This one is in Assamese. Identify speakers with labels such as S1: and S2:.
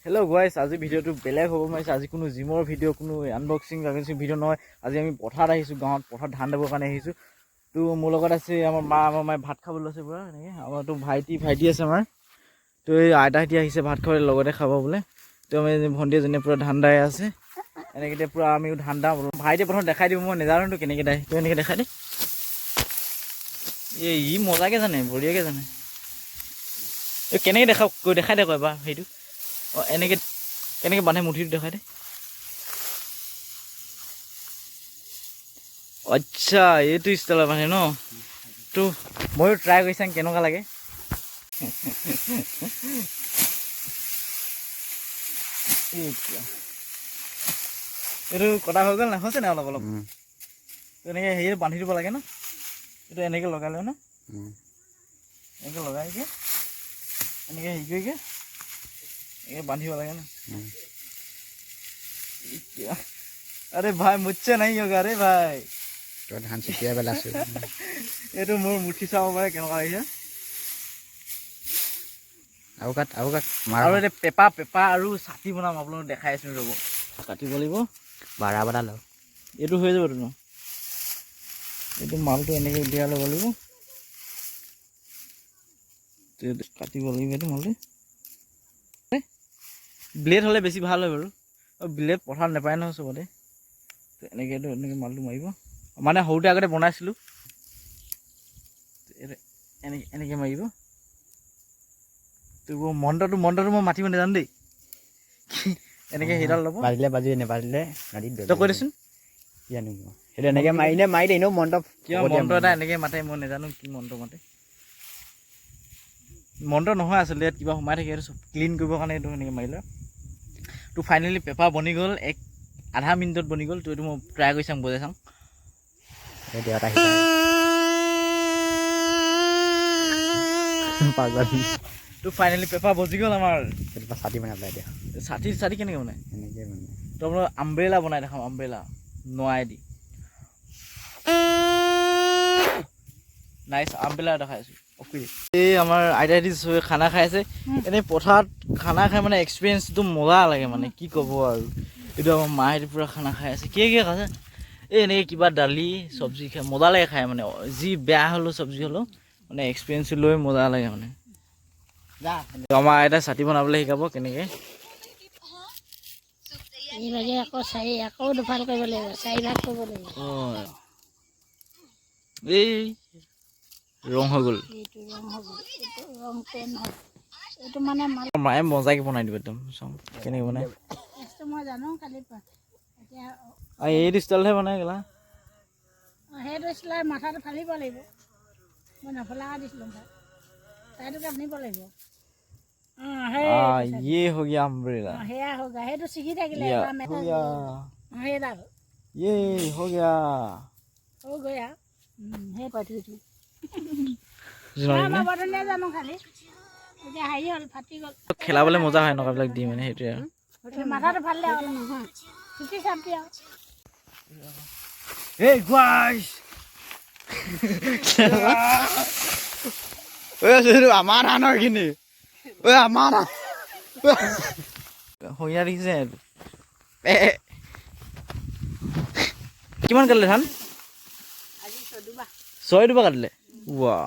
S1: হেল্ল' গাইছ, আজি ভিডিঅ'টো বেলেগ হ'ব মাৰিছে। আজি কোনো জিমৰ ভিডিঅ', কোনো আনবক্সিং ভিডিঅ' নহয়। আজি আমি পথাৰত আহিছোঁ, গাঁৱত পথাৰত ধান দিবৰ কাৰণে আহিছোঁ। তো মোৰ লগত আছে আমাৰ মায়ে ভাত খাবলৈ লৈছে পূৰা এনেকৈ। আমাৰতো ভাইটি আছে আমাৰ। তো এই আইতাহঁতি আহিছে ভাত খাবলৈ, লগতে খাব বোলে। তো আমি ভণ্টি এজনীয়ে পূৰা ধান দাই আছে এনেকৈ। পূৰা আমিও ধান দাওঁ। ভাইটিয়ে প্ৰথম দেখাই দিব, মই নাজানো কেনেকৈ দায়। তো এনেকৈ দেখাই দে। ই মজাকৈ জানে, বঢ়িয়াকৈ জানে। কেনেকৈ দেখাই দে কয় এবাৰ সেইটো। অঁ এনেকৈ কেনেকৈ বান্ধে মুঠিটো দেখাই দে। আচ্ছা, এইটো ষ্টাইলত বান্ধে ন। তো ময়ো ট্ৰাই কৰি চাম কেনেকুৱা লাগে। এইটো কটা হৈ গ'ল নাই? হৈছে নাই অলপ অলপ? এনেকৈ হেৰি বান্ধি দিব লাগে ন। এইটো এনেকৈ লগাই লয় ন, এনেকৈ লগাই কি এনেকৈ হেৰি কৰি এনেকৈ বান্ধিব লাগে ন। अरे भाई मुझसे नहीं होगा रे भाई।
S2: तो धान छिटियाই পেলাইছো।
S1: এইটো মোৰ মুঠি চাব পাৰে কেনেকুৱা লাগিছে।
S2: আৰু কাট
S1: আৰু এতিয়া পেপা আৰু ছাতি বনাম, আপোনালোকক দেখাই আছোঁ। ৰ'ব, কাটিব লাগিব
S2: বাৰা বাৰা লওঁ।
S1: এইটো হৈ যাব তোমাৰ। এইটো মালটো এনেকৈ উলিয়াই ল'ব লাগিব, কাটিব লাগিব এইটো মালটো। ব্লেড হ'লে বেছি ভাল হয় বাৰু। ব্লেড পথাৰত নাপায় নহয় চবতে। এনেকৈ মালটো মাৰিব, মানে সৰুতে আগতে বনাইছিলোঁ। এনেকৈ মাৰিব। তো মন্ত্ৰটো মই মাতিব নাজানো দেই। এনেকৈ সেইডাল ল'ব,
S2: বাজিলে বাজি নেবাজিলে নদীত
S1: তই কৈ দেচোন।
S2: জানো সেইটো এনেকৈ মাৰিলে মাৰি দে এনেও মন্ত্ৰ
S1: কিয় মন্ত্ৰ এটা এনেকৈ মাতে, মই নাজানো কি মন্ত্ৰ মাতে। মন্ত্ৰ নহয় আচলতে, ইয়াত কিবা সোমাই থাকে। এইটো চব ক্লিন কৰিবৰ কাৰণে এইটো এনেকৈ মাৰিলে। তো ফাইনেলি পেপাৰ বনি গ'ল, আধা মিনিটত বনি গ'ল। তো এইটো মই ট্ৰাই কৰি চাম, বজাই চাম। তো ফাইনেলি পেপাৰ বজি গ'ল আমাৰ।
S2: ছাতি বনাই পেলাই দিয়া।
S1: ছাতি কেনেকৈ বনায়?
S2: এনেকৈ মানে
S1: তো আপোনাৰ আমব্ৰেলা বনাই দেখাম, আমব্ৰেলা নোৱাই দি। নাইচ, আমব্ৰেলা দেখাই আছোঁ। এই আমাৰ আইতাহঁতি চবে খানা খাই আছে। এনেই পথাৰত খানা খাই মানে এক্সপিৰিয়েঞ্চটো মজা লাগে, মানে কি ক'ব আৰু। এইটো আমাৰ মাহঁতি পূৰা খানা খাই আছে। কি খাইছে? এই এনেকৈ কিবা দালি চব্জি খাই মজা লাগে খাই, মানে যি বেয়া হ'লেও চব্জি হ'লেও মানে এক্সপিৰিয়েঞ্চটো লৈ মজা লাগে মানে। আমাৰ আইতাই ছাতি বনাবলৈ শিকাব কেনেকৈ।
S3: আকৌ দুফাল কৰিব লাগিব, 4 ভাগ কৰিব লাগিব।
S1: অঁ, এই ৰং হৈ গ'ল।
S3: এইটো ৰং হ'ব, এইটো ৰং পেন হ'ব। এইটো মানে
S1: মায়ে মজাকৈ বনাই দিব একদম। চাওঁ কেনেকৈ বনাই।
S3: মই জানো কালি এতিয়া
S1: এইটো ষ্টাইলহে বনাই গ'লা।
S3: সেইটো চিলাই মাথাটো ফালিব লাগিব। মই নফলাকৈ দিছিলোঁ তাইটোকে আনিব লাগিব।
S1: ये हो गया अम्ब्रेला।
S3: সেয়া হৈ গা, সেইটো ছিগি থাকিলে
S1: हो गया,
S3: সেইডাল
S1: ये हो गया।
S3: হৈ গৈ সেই পাতিটো
S1: জোনাকী
S3: বৰ্তনে জানো খালি এতিয়া হেৰি হ'ল, ফাটি গ'ল।
S1: খেলাবলৈ মজা হয় এনেকুৱাবিলাক দি, মানে সেইটোৱে আৰু।
S3: মাথাটো ফালিলে আৰু নহয় চুটি চাপি আৰু।
S1: Hey guys!
S2: আমাৰ ধানৰ খিনি আমাৰ
S1: সৰিয়া দেখিছে কিমান কাটিলে ধান?
S3: আজি 6 দুবা
S1: 6 কাটিলে। ৱা